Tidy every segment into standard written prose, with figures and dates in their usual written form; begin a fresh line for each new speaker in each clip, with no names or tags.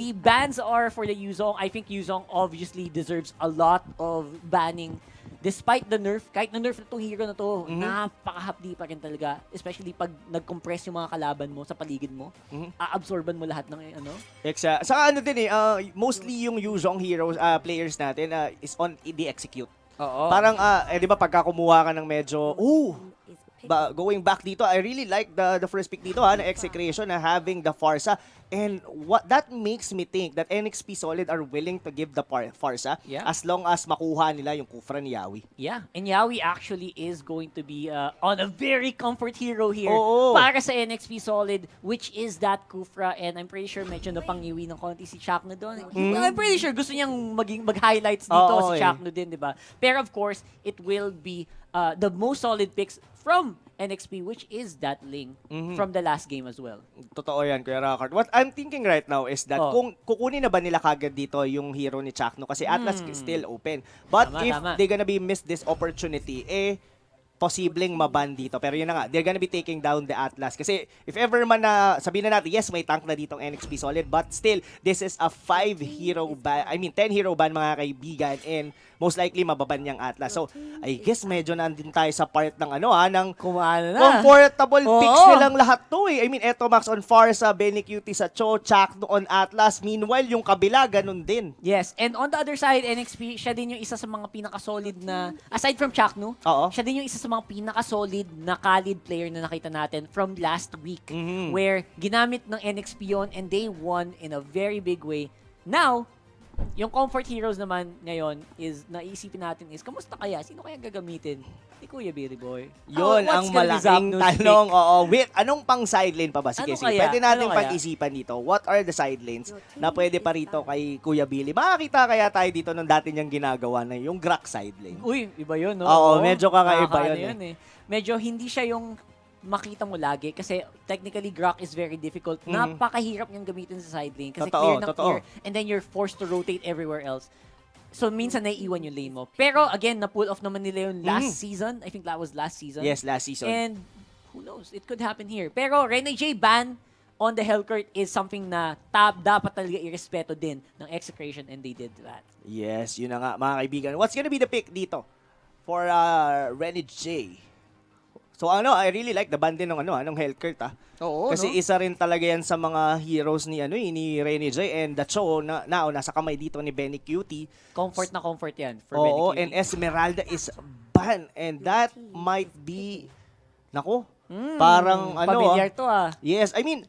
the bans are for the Yuzong. I think Yuzong obviously deserves a lot of banning. Despite the nerf, kahit na-nerf na itong hero na to, napakahapdi pa rin talaga. Especially pag nag-compress yung mga kalaban mo sa paligid mo, aabsorban mo lahat ng ano.
Exact. Saka ano din mostly yung Yuzong heroes, players natin is on the execute.
Oo.
Parang, di ba pagka kumuha ka ng medyo, going back dito, I really like the first pick dito na execration na having the Farsa. And what that makes me think that NXP Solid are willing to give the Farsa as long as makuha nila yung Kufra ni Yawi.
Yeah, and Yawi actually is going to be on a very comfort hero here para sa NXP Solid, which is that Kufra. And I'm pretty sure medyo napangiwi ng konti si Chakno doon. I'm pretty sure gusto niyang mag-highlights dito si Chakno din, di ba? Pero of course, it will be the most solid picks from NXP, which is that Ling from the last game as well.
Totoo yan, Kuya Rockard. What I'm thinking right now is that kung kukunin na ba nila kagad dito yung hero ni Chakno kasi Atlas is still open. But if they're gonna be miss this opportunity, posibleng maban dito. Pero yun na nga, they're gonna be taking down the Atlas. Kasi if ever man na, sabihin na natin, yes, may tank na ditong NXP Solid, but still, this is a 10 hero ban mga kaibigan, and most likely mababan niyang Atlas. So, I guess medyo nandun tayo sa part ng ng comfortable picks nilang lahat to I mean, eto Max on Farsa, Benny Cutie sa Cho, Chakno on Atlas. Meanwhile, yung kabila, ganun din.
Yes, and on the other side, NXP, siya din yung isa sa mga pinaka-solid na, aside from Chakno, siya din yung isa sa mga pinaka-solid na Khalid player na nakita natin from last week, where ginamit ng NXP yun and they won in a very big way. Now, yung comfort heroes naman ngayon is, naisipin natin is, kamusta kaya? Sino kaya gagamitin? Ni Kuya Billy Boy.
Yun ang malaking tanong. Wait, anong pang side lane pa ba? Sige, pwede natin pag-isipan dito. What are the side lanes na pwede pa rito kay Kuya Billy? Makakita kaya tayo dito nung dati niyang ginagawa na yung Grak side lane.
Uy, iba yun, no?
Oo, medyo kakaiba yun.
Medyo hindi siya yung makita mo lagi kasi technically Grok is very difficult. Napakahirap niyang gamitin sa side lane kasi clear ng clear and then you're forced to rotate everywhere else. So minsan naiiwan yung lane mo. Pero again, na-pull off naman nila yung last season. I think that was last season.
Yes, last season.
And who knows, it could happen here. Pero Rene J ban on the Hellcourt is something na dapat talaga irespeto din ng Execration and they did that.
Yes, yun na nga mga kaibigan. What's gonna be the pick dito for Rene J? So I really like the band din ng Hellcourt kasi isa rin talaga yan sa mga heroes ni ni Rene J, and the Cho na nasa kamay dito ni Benny Cutie.
Comfort na comfort yan for Benny Cutie.
And Esmeralda is ban, and that might be parang
familiar to
Yes, I mean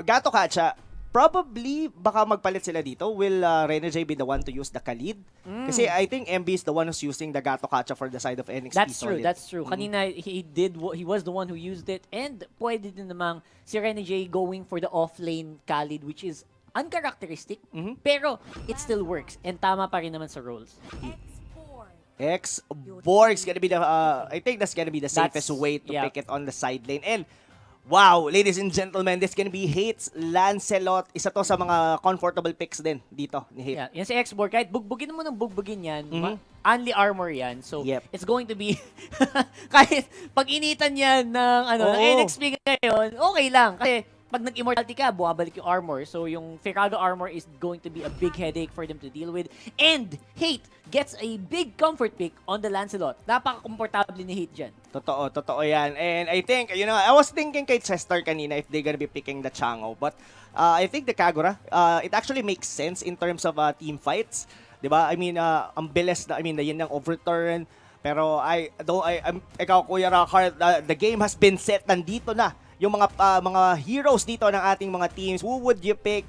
Gato Kacha, probably baka magpalit sila dito. Will Rene J be the one to use the Khalid? Kasi I think MB is the one who's using the Gato Kacha for the side of NXP Solid.
That's true. Kanina, he was the one who used it, and pwede din namang si Rene J going for the offlane Khalid, which is uncharacteristic, pero it still works, and tama pa rin naman sa roles.
X-Borg's gonna be the, I think that's gonna be the safest way to pick it on the side lane. And wow, ladies and gentlemen, this gonna be Hate's Lancelot. Isa to sa mga comfortable picks din dito ni Hate.
Yan si X-Borg, kahit bugbugin mo ng bugbugin yan, only armor yan. So, it's going to be, kahit pag initan yan ng, ng NXP ngayon, okay lang. Kasi, pag nag-immortality ka, buwabalik yung armor. So, yung Firaga armor is going to be a big headache for them to deal with. And, Hate gets a big comfort pick on the Lancelot. Napaka-komportable ni Hate dyan.
Totoo yan. And I think, I was thinking kay Chester kanina if they're gonna be picking the Chango. But, I think the Kagura, it actually makes sense in terms of team fights. Diba? I mean, ang bilis na, yun ang overturn. Pero, ikaw, Kuya Rockard, the game has been set. Nandito na yung mga heroes dito ng ating mga teams. Who would you pick?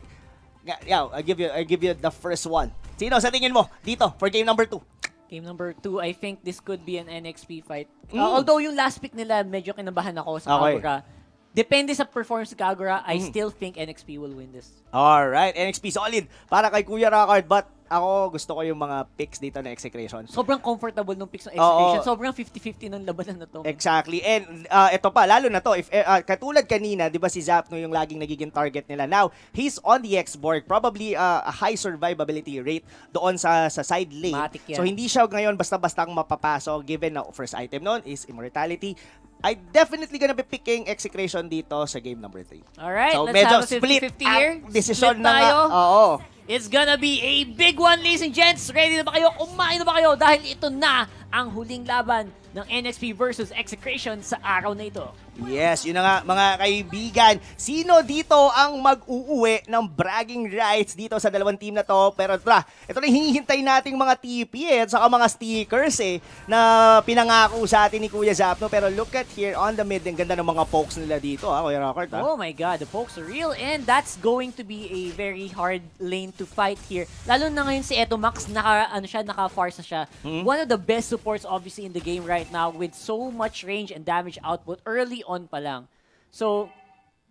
Yeah, I give you the first one. Sino sa tingin mo dito for game number 2?
Game number 2, I think this could be an NXP fight. Although yung last pick nila, medyo kinabahan ako sa Kagura. Depende sa performance ni Kagura, I still think NXP will win this.
Alright, NXP solid para kay Kuya Rockard, but ako gusto ko yung mga picks dito na Execration.
Sobrang comfortable ng picks ng Execration. Sobrang 50-50 ng labanan na to.
Exactly. And ito pa, lalo na to, if katulad kanina, di ba si Zapno yung laging nagiging target nila. Now, he's on the X-Borg. Probably a high survivability rate doon sa side lane. So, hindi siya ngayon basta-bastang mapapasok given na first item noon is Immortality. I definitely gonna be picking Execration dito sa game number 3.
Alright,
So,
let's
medyo
have a 50-50
split
here.
ang desisyon
Split
na nga.
tayo.
Oo.
It's gonna be a big one, ladies and gents. Ready na ba kayo? Kumain na ba kayo? Dahil ito na ang huling laban ng NXP versus Execration sa araw na ito.
Yes, yun na nga mga kaibigan. Sino dito ang mag-uuwi ng bragging rights dito sa dalawang team na to? Pero ito na hinihintay nating mga TP at saka mga stickers na pinangako sa atin ni Kuya Zapno. Pero look at here on the mid, ang ganda ng mga pokes nila dito, Kuya Rockert.
Oh my god, the pokes are real and that's going to be a very hard lane to fight here. Lalo na ngayon si Eto Max, naka-farsa siya. One of the best supports obviously in the game right now with so much range and damage output early on pa lang. So,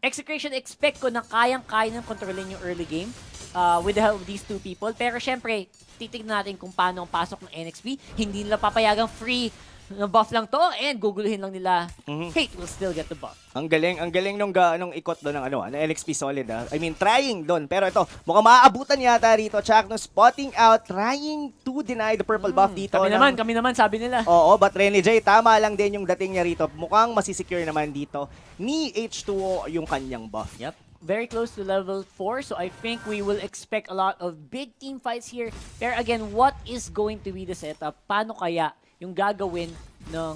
Execration, expect ko na kayang-kaya ng kontrolin yung early game with the help of these two people. Pero syempre, titignan natin kung paano ang pasok ng NXP. Hindi nila papayagang free na buff lang to and guguluhin lang nila. Hate will still get the buff.
Ang galing nung ikot doon ng ng NXP Solid. I mean, trying doon. Pero ito, mukhang maaabutan yata rito. Chuck, no, spotting out, trying to deny the purple buff dito.
Kami naman, sabi nila.
Oo, but Renny J, tama lang din yung dating niya rito. Mukhang masisecure naman dito ni H2O yung kanyang buff.
Yep. Very close to level 4, so I think we will expect a lot of big team fights here. Pero again, what is going to be the setup? Paano kaya yung gagawin ng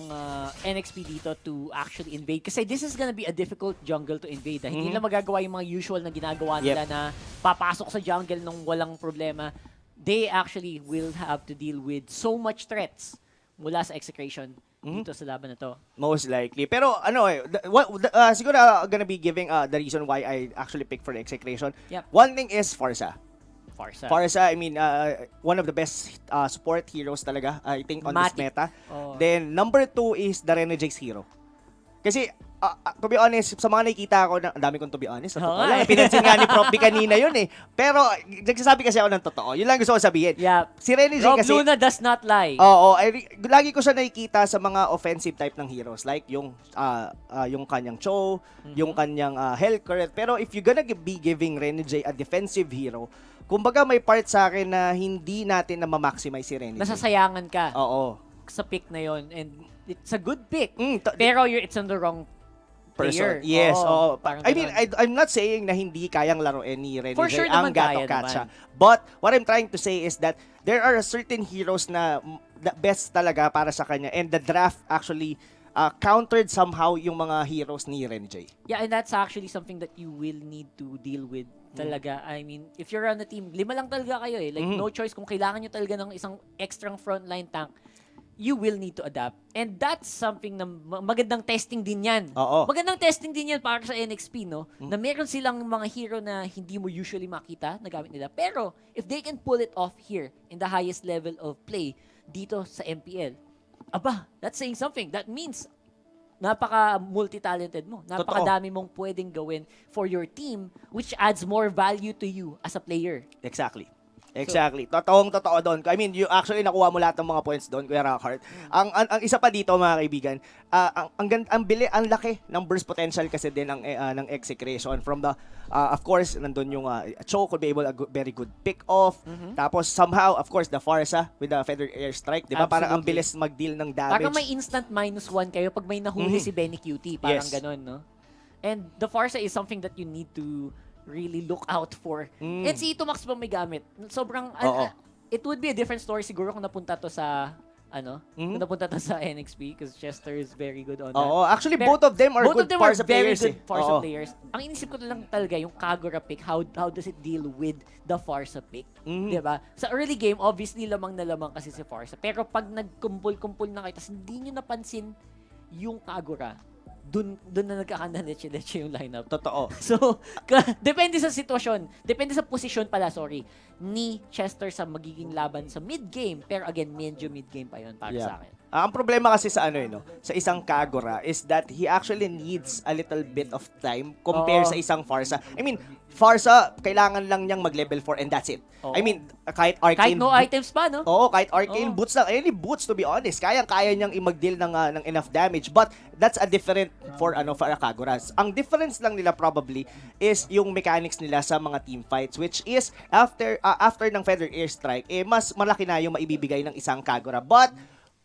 NXP dito to actually invade? Kasi this is gonna be a difficult jungle to invade. Hindi nila magagawa yung mga usual na ginagawa nila na papasok sa jungle nung walang problema. They actually will have to deal with so much threats mula sa Execration dito sa laban na to.
Most likely. Pero siguro gonna be giving the reason why I actually picked for the Execration.
Yep.
One thing is Farsa.
Farsa,
I mean, one of the best support heroes talaga, I think, on this meta.
Oh.
Then, number 2 is the Renejade's hero. Kasi, to be honest, sa mga nakikita ko, ang dami kong to be honest, pinansin nga ni Prof. B kanina yun Pero, nagsasabi kasi ako ng totoo. Yun lang gusto ko sabihin.
Yeah.
Si Renejade kasi...
Rob Luna does not lie.
Oo, lagi ko siya nakikita sa mga offensive type ng heroes. Like, yung kanyang Cho, yung kanyang Hellcurt. Pero, if you're gonna be giving Renejade a defensive hero, kumbaga may part sa akin na hindi natin na ma-maximize si Renejade.
Nasasayangan ka.
Oo.
Sa pick na yon and it's a good pick. Pero it's on the wrong player.
Yes. I mean,
ganun.
I'm not saying na hindi kayang laruin ni Renejade
For sure
ang
naman kaya
Gato-Katsa.
naman.
But what I'm trying to say is that there are certain heroes na the best talaga para sa kanya and the draft actually countered somehow yung mga heroes ni Renejade.
Yeah, and that's actually something that you will need to deal with talaga. I mean, if you're on a team, 5 lang talaga kayo Like, no choice. Kung kailangan nyo talaga ng isang extra frontline tank, you will need to adapt. And that's something na magandang testing din yan.
Oo.
Magandang testing din yan para sa NXP, no? Na meron silang mga hero na hindi mo usually makita na gamit nila. Pero, if they can pull it off here in the highest level of play dito sa MPL, that's saying something. That means napaka-multi-talented mo. Napakadami mong pwedeng gawin for your team which adds more value to you as a player.
Exactly. Totoong-totoo doon. I mean, you actually nakuha mo lahat ng mga points doon, Kuya Rockart. Ang isa pa dito, mga kaibigan, ang laki ng burst potential kasi din ng Execration from the of course, nandun yung Cho could be able a very good pick off. Tapos somehow, of course, the Farsa with the Feather Airstrike, 'di ba? Parang ang bilis mag-deal ng damage.
Parang may instant -1 kayo pag may nahuli si Benny Cutie, parang ganun, no? And the Farsa is something that you need to really look out for. And si Ito Max ba may gamit? Sobrang, it would be a different story siguro kung napunta to sa, kung napunta to sa NXP because Chester is very good on that.
Actually, both of them are good Farsa players.
Very good Farsa players. Ang inisip ko lang talaga, yung Kagura pick, how does it deal with the Farsa pick? Diba? Sa early game, obviously, lamang na lamang kasi si Farsa. Pero pag nagkumpul-kumpul na kayo, tas hindi nyo napansin yung Kagura, dun na nagkakanda-leche-leche yung lineup.
Totoo.
So, depende sa sitwasyon, depende sa posisyon pala, ni Chester sa magiging laban sa mid-game. Pero again, medyo mid-game pa yun para sa akin.
Ang problema kasi sa sa isang Kagura is that he actually needs a little bit of time compare sa isang Farsa. I mean, Farsa, kailangan lang niyang mag-level 4 and that's it. I mean, kahit Arcane...
Kahit no items pa, no?
Kahit Arcane boots lang. Any boots, to be honest. Kaya niyang mag-deal ng enough damage. But, that's a different for a Kagura. Ang difference lang nila probably is yung mechanics nila sa mga team fights, which is, after ng Feather Airstrike, mas malaki na yung maibibigay ng isang Kagura. But,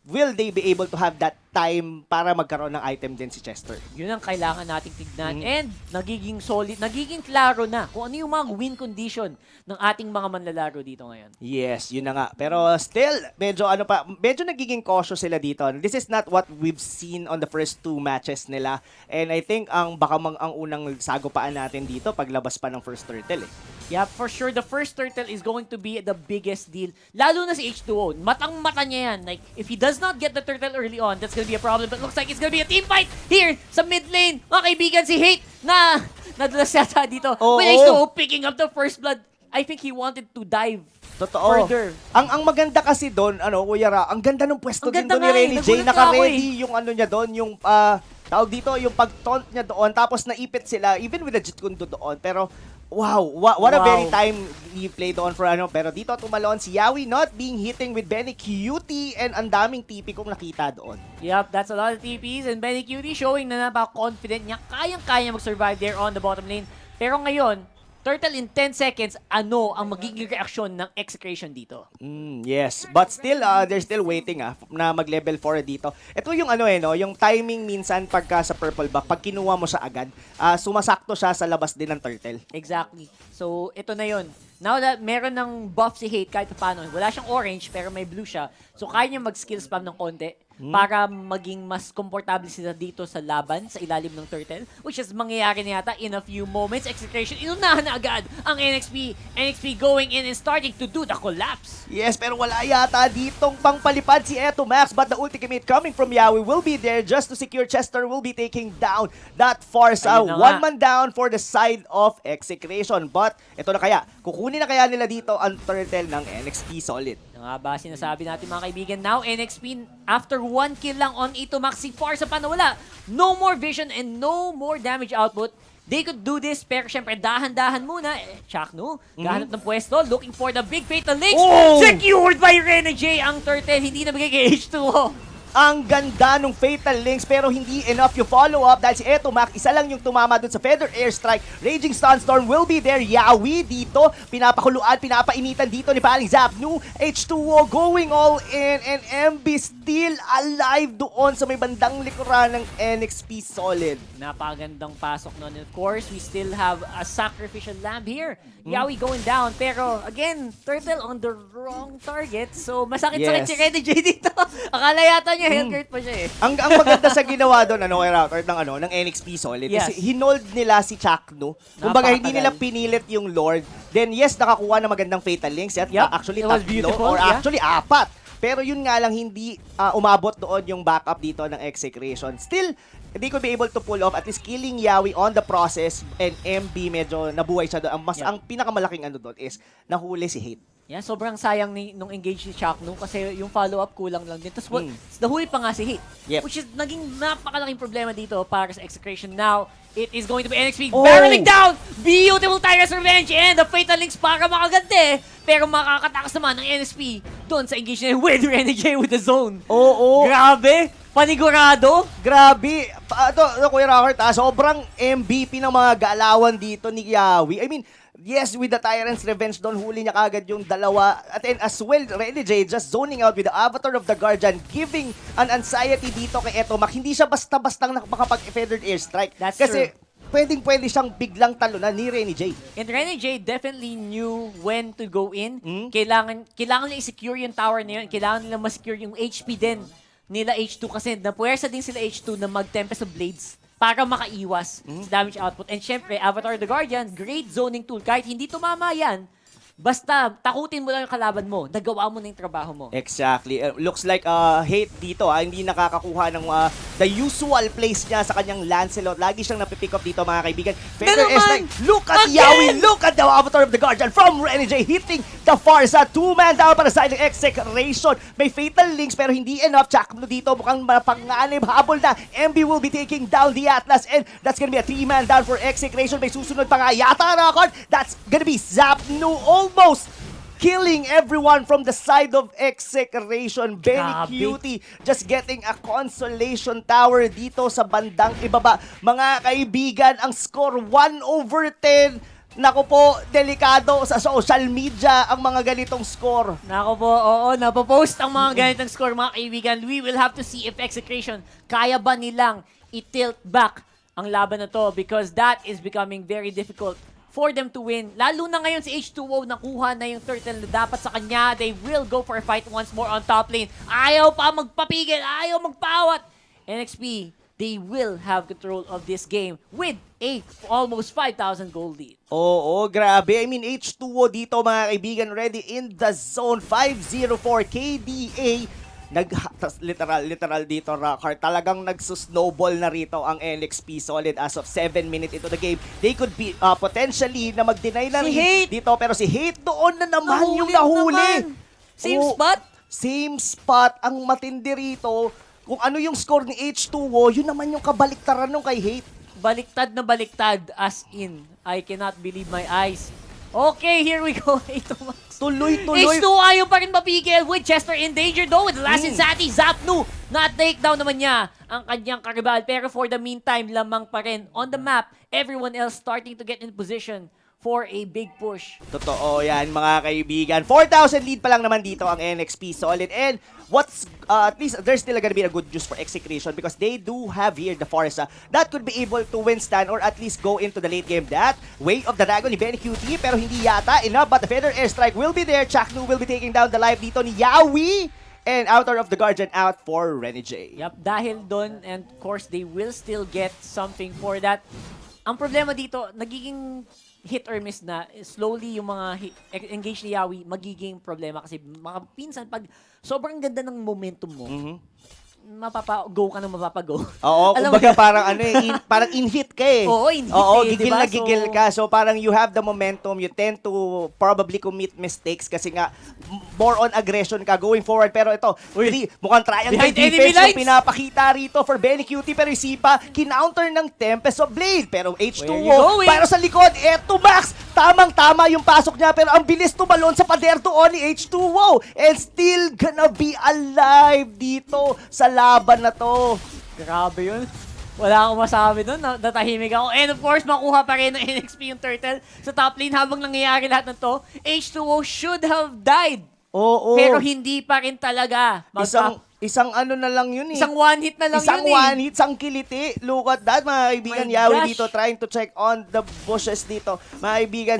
will they be able to have that time para magkaroon ng item din si Chester?
Yun ang kailangan nating tignan. And nagiging solid, nagiging klaro na kung ano yung mga win condition ng ating mga manlalaro dito ngayon.
Yes, yun na nga. Pero still, medyo nagiging cautious sila dito. This is not what we've seen on the first 2 matches nila. And I think ang unang sagupaan natin dito paglabas pa ng first turtle eh.
Yeah, for sure, the first turtle is going to be the biggest deal. Lalo na si H2O. Matang-mata niya yan. Like, if he does not get the turtle early on, that's gonna be a problem. But looks like it's gonna be a team fight here sa mid lane. Mga kaibigan, si Hate na nadulas yata dito. With H2O picking up the first blood. I think he wanted to dive further.
Ang maganda kasi doon, Kuya Ra, ang ganda ng pwesto din doon ni Renny J. Naka-ready yung niya doon, yung tawag dito, yung pag-taunt niya doon. Tapos naipit sila, even with the Jit Kundo doon. Pero wow, what a very time he played on for pero dito tumalon si Yawi not being hitting with Benny Cutie and ang daming TP kong nakita doon.
Yep, that's a lot of TPs and Benny Cutie showing na napaka-confident niya, kayang-kaya mag-survive there on the bottom lane. Pero ngayon, Turtle in 10 seconds, ano ang magiging reaksyon ng execution dito?
Yes, but still, they're still waiting na mag-level 4 dito. Ito yung yung timing minsan pagka sa purple buff, pag kinuha mo siya agad, sumasakto siya sa labas din ng turtle.
Exactly. So, ito na yun. Now that meron ng buff si Hate kahit paano, wala siyang orange pero may blue siya. So, kaya niya mag-skill spam ng konti para maging mas komportable sila dito sa laban, sa ilalim ng turtle. Which is mangyayari na yata in a few moments. Execution, inunahan na agad ang NXP. NXP going in and starting to do the collapse.
Yes, pero wala yata ditong pangpalipad si Eto Max, but the ultimate coming from Yawi will be there just to secure. Chester will be taking down that Farsa. One man down for the side of execution. But ito na kaya, kukunin na kaya nila dito ang turtle ng NXP Solid.
Nga ba sinasabi natin mga kaibigan, now NXP after 1 kill lang on Ito Max, si Farsa pa nawala. No more vision and no more damage output. They could do this, pero syempre dahan-dahan muna. Chakno, gahanap ng pwesto, looking for the big fatal links. Secured by Renny J ang turtle, hindi nabigay kay H2O.
Ang ganda ng Fatal Links pero hindi enough yung follow-up dahil si Eto Mac, isa lang yung tumama dun sa Feather Airstrike. Raging Sunstorm will be there. Yawi dito, pinapakuluan, pinapainitan dito ni Paring Zapnu. H2O going all in and MB still alive doon sa may bandang likuran ng NXP Solid.
Napakagandang pasok nun. Of course, we still have a sacrificial lamb here. Yawi going down pero again, turtle on the wrong target. So masakit-sakit si Renny J dito. Akala yata niya health pa siya eh.
Ang maganda sa ginawa doon ng NXP Solid is hinold nila si Chakno. Kumbaga hindi nila pinilit yung Lord. Then yes, nakakuha na magandang Fatal Links at actually tatlo or actually 4. Pero yun nga lang hindi umabot doon yung backup dito ng execution. Still, they could be able to pull off at least killing Yawi on the process and MB medyo nabuhay siya doon. Ang pinakamalaking doon is nahuli si Hate.
Yeah, sobrang sayang nung engage si Chakno kasi yung follow-up kulang lang din. Tapos nahuli pa nga si Hate. Which is naging napakalaking problema dito para sa execution. Now, it is going to be NXP barreling down! Beautiful Tiger's Revenge and the Fatal Links para makagante. Pero makakatakas naman ng NXP doon sa engagement with Renny J with the zone. Grabe! Panigurado?
Grabe! Kuya Rockert, sobrang MVP ng mga galawan dito ni Yawi. I mean, yes, with the Tyrant's Revenge doon, huli niya kagad yung dalawa. At then as well, Renny J just zoning out with the Avatar of the Guardian, giving an anxiety dito kay Eto Mac. Hindi siya basta-bastang makapag-feathered airstrike. Kasi pwedeng-pwede siyang biglang talunan ni Renny J.
And Renny J definitely knew when to go in. Kailangan nila i-secure yung tower na yun. Kailangan nila ma-secure yung HP din nila H2 kasi napuwersa din sila H2 na mag-Tempest of Blades para makaiwas sa damage output. And syempre, Avatar the Guardian, great zoning tool. Kahit hindi tumama yan, basta takutin mo lang yung kalaban mo, nagawa mo na yung trabaho mo.
Exactly. Looks like Hate dito, hindi nakakakuha ng the usual place niya sa kanyang Lancelot. Lagi siyang napipick up dito mga kaibigan. Feather is like, look at Yawi, look at the Avatar of the Guardian from Renny J hitting the Farsa. 2-man down para sa execution. May Fatal Links pero hindi enough. Chakno dito mukhang mapanganib. Habol na. MB will be taking down the Atlas and that's gonna be a 3-man down for execution. May susunod pa nga yata record. That's gonna be Zapnu almost killing everyone from the side of execution. Benny Cutie just getting a consolation tower dito sa bandang ibaba. Mga kaibigan, ang score 1/10. Naku po, delikado sa social media ang mga ganitong score.
Nako po, oo, napopost ang mga ganitong score mga kaibigan. We will have to see if Execration kaya ba nilang i-tilt back ang laban na to because that is becoming very difficult for them to win. Lalo na ngayon si H2O nakuha na yung turtle na dapat sa kanya. They will go for a fight once more on top lane. Ayaw pa magpapigil, ayaw magpawat. NXP, they will have control of this game with a almost 5,000 gold lead.
Oo, grabe. I mean, H2O dito mga kaibigan, ready in the zone. 504 KDA. Literal dito, Rockhart. Talagang nagsusnowball na rito ang NXP Solid as of 7 minutes into the game. They could be potentially na mag-deny na rin dito. Pero si Hate doon na naman yung nahuli.
Same spot?
Same spot. Ang matindi rito. Kung ano yung score ni H2O, yun naman yung kabaliktaran nung kay Hate.
Baliktad na baliktad, as in, I cannot believe my eyes. Okay, here we go. Ito, Max.
Tuloy-tuloy.
H2 ayaw pa rin mapigil with Chester in danger though. With the last Insanity, Zapnu. Na-takedown naman niya ang kanyang karibal. Pero for the meantime, lamang pa rin on the map. Everyone else starting to get in position for a big push.
Totoo yan, mga kaibigan. 4,000 lead pa lang naman dito ang NXP Solid. And what's, at least, there's still gonna be a good juice for Execration because they do have here the Forza that could be able to withstand or at least go into the late game. That Way of the Dragon ni Benny QT, pero hindi yata enough. But the Feather Airstrike will be there. Chaknu will be taking down the life dito ni Yawi. And Outer of the Guardian out for Renny J.
Yep, dahil doon, and of course, they will still get something for that. Ang problema dito, nagiging hit or miss na, slowly yung mga engage ni Yawi magiging problema kasi mga pinsan pag sobrang ganda ng momentum mo, mapapa-go ka na mapapa-go.
Oo, kumbaga parang ano parang in-hit ka eh.
Oo, in-hit
Oo,
eh,
gigil
diba?
na gigil ka. So parang you have the momentum, you tend to probably commit mistakes kasi nga more on aggression ka going forward. Pero ito, mukhang triangle
Behind enemy
defense yung
lines.
pinapakita rito for Benny QT, pero isipa, kinounter ng Tempest of Blade. Pero
Where you
H2O,
going?
para sa likod, eto Max, tamang-tama yung pasok niya, pero ang bilis tumalon sa pader doon ni H2O. And still gonna be alive dito sa laban na to.
Grabe yun. Wala akong masabi doon. Natahimik ako. And of course, makuha pa rin ng NXP yung turtle sa top lane habang nangyayari lahat ng to. H2O should have died.
Oo.
Pero hindi pa rin talaga.
Isang ano na lang yun eh.
Isang one hit na lang
Isang
yun
one hit, isang kiliti. Look at that, mga kaibigan.
My
Yawi
gosh.
dito, trying to check on the bushes dito. Mga kaibigan,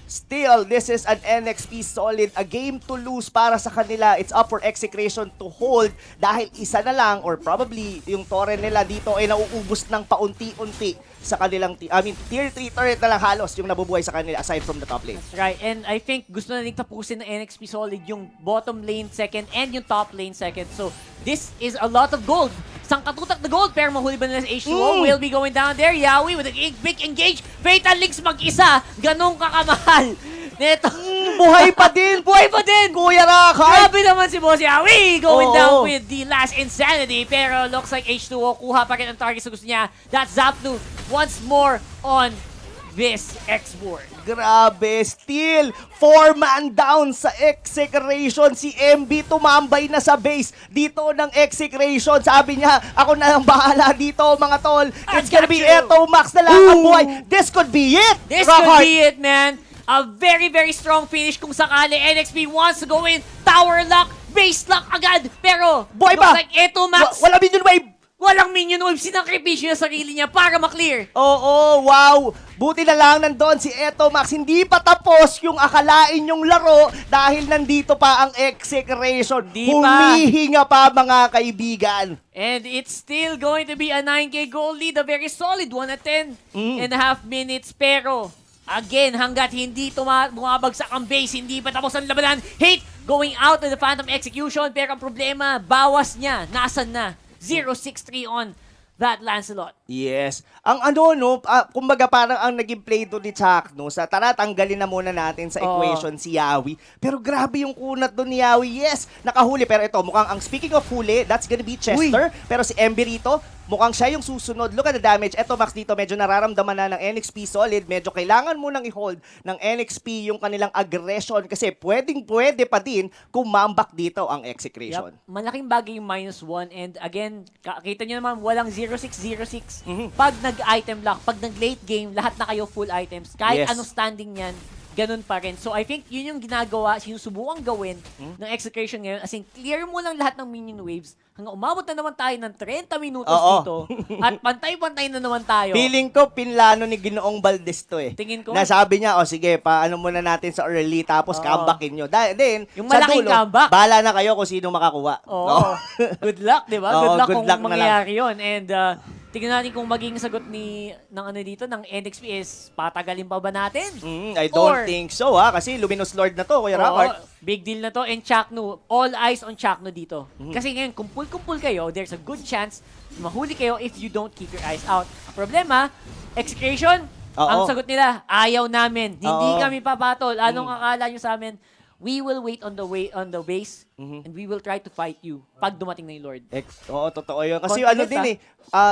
still, this is an NXP Solid. A game to lose para sa kanila. It's up for Execration to hold dahil isa na lang or probably yung torrent nila dito ay nauubos ng paunti-unti sa kanilang tier 3 turret na lang halos yung nabubuhay sa kanila aside from the top lane.
That's right. And I think gusto na rin tapusin ng NXP Solid yung bottom lane second and yung top lane second. So, this is a lot of gold. Isang katutak na gold, pero mahuli ba nila sa H2O? Will be going down there. Yawi with a big engage. Fatal Links mag-isa. Ganong kakamahal. Neto.
Buhay pa din!
Buhay pa din!
Kuya Rakay!
Grabe naman si Boss Yawi going
Oo.
down with the last Insanity. Pero looks like H2O kuha pa rin ang target sa gusto niya. That's Zapnu once more on this X-Board.
Grabe, still 4-man down sa Execration. Si MB tumambay na sa base dito ng Execration. Sabi niya, ako na lang bahala dito mga tol. It's gonna be Eto Max na lang ang buhay. This could be it!
This
Rockhart.
could be it, man. A very, very strong finish kung sakali. NXP wants to go in. Tower lock, base lock agad. Pero,
Buhay
looks
pa!
like Eto Max,
Wala minion wave!
walang minion wave. Sinakripisyo niya sarili niya para maklear.
Oo, wow! Buti na lang nandun si Eto Max. Hindi pa tapos yung akalain yung laro dahil nandito pa ang Execration.
Di pa.
Humihinga pa mga kaibigan.
And it's still going to be a 9K goal lead. A very solid 1 at 10.5 minutes. Pero, again, hanggat hindi bumabagsak ang base, hindi pa tapos ang labanan. Hate going out of the Phantom Execution. Pero ang problema, bawas niya. Nasaan na? 0-6-3 on that Lancelot.
Yes. Ang ano, no, kumbaga parang ang naging play doon ni Chuck, no, sa tara, tanggalin na muna natin sa equation si Yawi. Pero grabe yung kunat doon ni Yawi. Yes, nakahuli. Pero ito, mukhang ang speaking of huli, that's gonna be Chester. Pero si Ember rito, mukhang siya yung susunod. Look at the damage. Eto, Max, dito medyo nararamdaman na ng NXP solid. Medyo kailangan mo nang i-hold ng NXP yung kanilang aggression kasi pwede pa din kumambak dito ang execution.
Yep. Malaking bagay yung -1 and again, kita nyo naman walang 0-6-0-6. Pag nag-item lock, pag nag-late game, lahat na kayo full items. Kahit anong standing yan, ganun pa rin. So I think yun yung ginagawa, sinusubukang gawin ng execution ngayon. As in, clear mo lang lahat ng minion waves hanggang umabot na naman tayo ng 30 minutos dito. At pantay-pantay na naman tayo.
Feeling ko, pinlano ni Ginoong Valdez to eh.
Tingin ko.
Nasabi niya, sige, paano muna natin sa early, tapos comebackin nyo. Then,
yung
sa
malaking
dulo,
comeback.
bahala na kayo kung sino makakuha. No?
Good luck, di ba? Good luck
good
kung
luck
mangyayari yun. And tingnan natin kung magiging sagot ng NXP is patagalin pa ba natin?
I don't think so kasi Luminous Lord na to, Kuya Robert.
Big deal na to. And Chakno, all eyes on Chakno dito. Kasi ngayon, kumpul-kumpul kayo, there's a good chance mahuli kayo if you don't keep your eyes out. Problema, execution, ang sagot nila, ayaw namin. Hindi kami papatol. Anong akala nyo sa amin? We will wait on the base and we will try to fight you pag dumating na yung Lord.
Oo, totoo yun. Kasi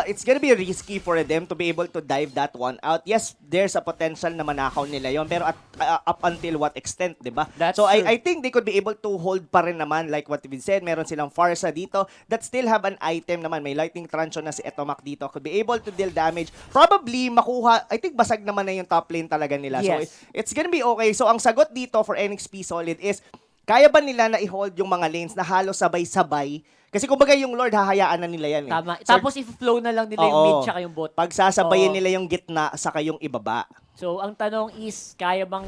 it's gonna be risky for them to be able to dive that one out. Yes, there's a potential na manakaw nila yon, pero up until what extent, di ba? So I think they could be able to hold pa rin naman, like what we said, meron silang Farsa dito that still have an item naman. May Lightning Truncheon na si Etomac dito. Could be able to deal damage. Probably makuha, I think basag naman na yung top lane talaga nila.
Yes.
So it's gonna be okay. So ang sagot dito for NXP Solid is, kaya ba nila na i-hold yung mga lanes na halos sabay-sabay? Kasi kumbaga yung Lord, hahayaan na nila yan.
Tama. Tapos i-flow na lang nila yung mid tsaka yung bot.
Pagsasabayin nila yung gitna saka yung ibaba.
So, ang tanong is, kaya bang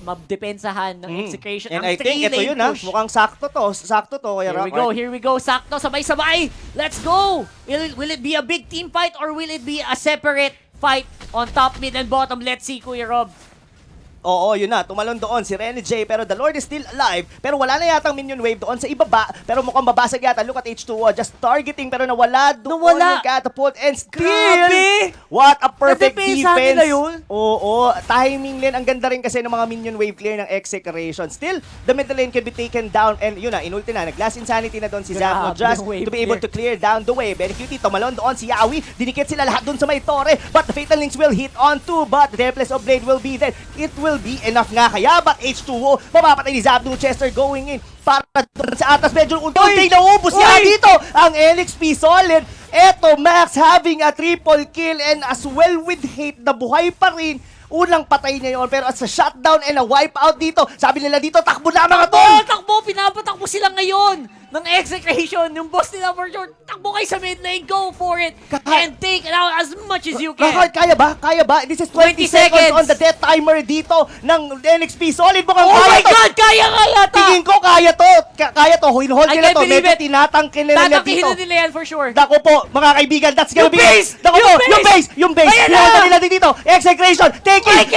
madepensahan ng execution?
And
ang
I think ito yun mukhang sakto to. Sakto to, Kuya Robert.
Here we go. Sakto, sabay-sabay. Let's go! Will it be a big team fight or will it be a separate fight on top, mid, and bottom? Let's see, Kuya Rob.
Oo, yun na. Tumalon doon si Rene J, pero the Lord is still alive. Pero wala na yatang minion wave doon sa ibaba. Pero mukhang babasag yata. Look at H2O. Just targeting, pero nawala doon yung catapult. And still, what a perfect defense.
Nila yun.
Oo, timing din. Ang ganda rin kasi ng mga minion wave clear ng execution. Still, the middle lane can be taken down. And yun na, inulti na. Nag-last insanity na doon si Zapno just to be able to clear down the wave. Very cute. Tumalon doon si Yawi. Dinikit sila lahat doon sa may torre. But the Fatal Links will hit on too. But the Deathless of Blade will be there. It will be enough nga kaya, but H2O, mapapatay ni Zapno Chester going in para doon sa atas. Medyo unti naubos niya dito ang NXP Solid. Eto, Max having a triple kill and as well with hate na buhay pa rin. Unang patay niya yun, pero as a shutdown and a wipeout dito, sabi nila dito, takbo na mga tol!
Takbo! Pinapatakbo sila ngayon ng execution. Yung boss nila for sure, takbo kayo sa mid lane, go for it! And take it out as much as you can!
Kaya ba? This is 20 seconds on the death timer dito ng NXP Solid. Mukhang
oh
kaya
my God! Kaya ta!
Tingin ko kaya to! Kaya to, hold nila to. Medyo tinatangkin nila dito.
Tatangkin nila yan for sure.
Dako po, mga kaibigan, that's gonna be
base!
Dako po, yung base! Hinahanda nila dito. Execution, take it!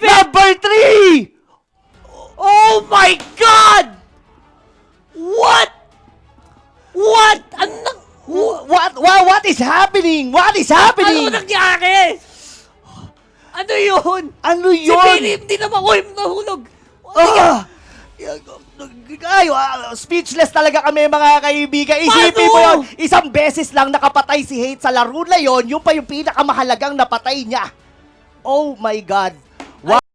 Number 3!
Oh my God! What?
What is happening? What is happening?
Ano nangyari? Ano yun? Si Philip, hindi naman ko nahulog.
Speechless talaga kami mga kaibigan. Isipin mo yun, isang beses lang nakapatay si Hate sa laro na yon, yung pa yung pinakamahalagang napatay niya. Oh my God.